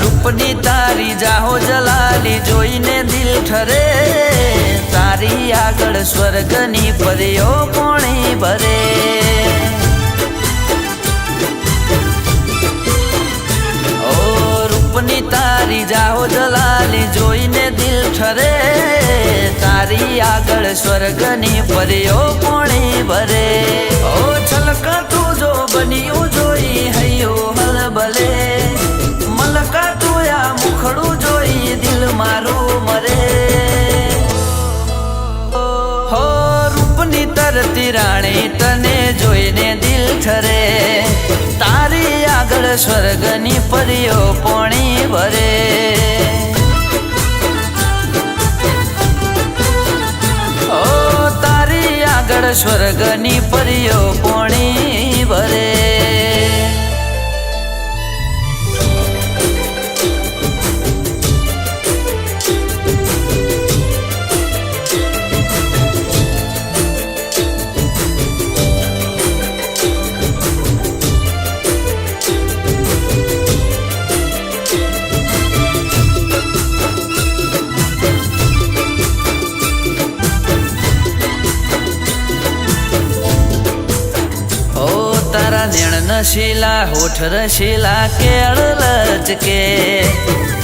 रूपनी तारी जाहो जलाली जोईने दिल ठरे तारी आगळ स्वर्गनी परियो पोणी भरे ओ रूपनी तारी जाहो जलाली जोईने दिल ठरे तारी आगळ स्वर्गनी परियो पोणी भरे ओ छलका तू जो बनियो जोई हयो हलबले मलका तू या मुखड़ू जोई दिल मारू मरे हो रूपनी तरती राणी तने जोईने दिल ठरे तारी आगळ स्वर्गनी परियो पोणी भरे ओ तारी आगळ स्वर्गनी परियो पोणी भरे नेण नशीला होठ रशीला केळ लचके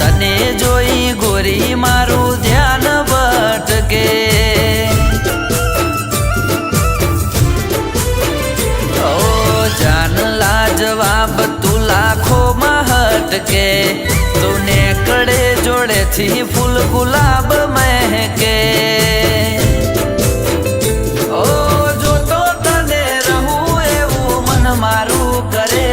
तने जोई गोरी मारू ध्यान भटके ओ जान लाजवाब तू लाखो महटके तूने कड़े जोड़े थी फूल गुलाब महके मारू करे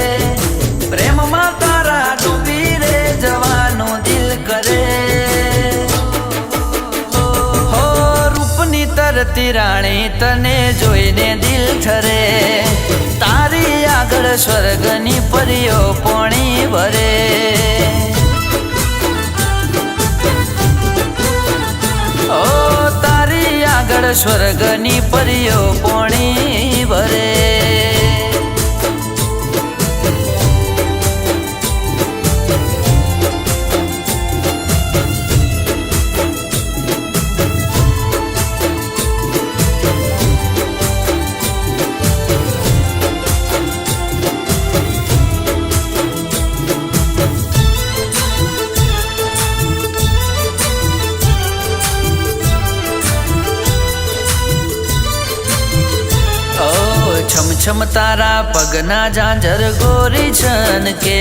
प्रेम मा तारा डूबी रे जवानो दिल करे हो रूपनी तरती राणी तने जोईने दिल ठरे तारी आगळ स्वर्गनी परियो पोणी भरे ओ तारी आगळ स्वर्गनी परियो पोणी भरे छम छम तारा पगना झांझर गोरी छन के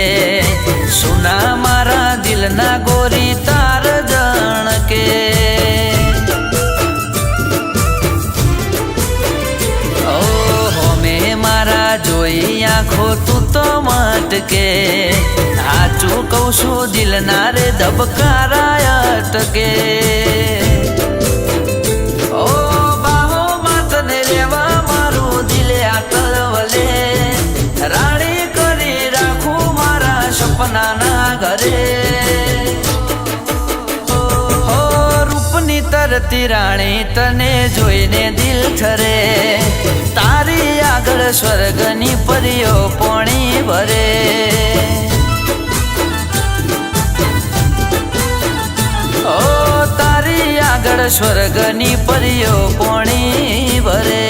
सुना मारा दिल ना गोरी तार जण के ओ होमे मारा जोई आँखो तू तो मटके हाचू कौशु दिल ना रे धबकारा अटके ओ बाहो मातने लेवा मारू दिले आकलवले राणी करी राखू मारा सपना ना घरे हो रूपनी तरती राणी तने जोईने दिल ठरे तारी आगळ स्वर्गनी परियो पोणी भरे ओ तारी आगळ स्वर्गनी परियो पोणी भरे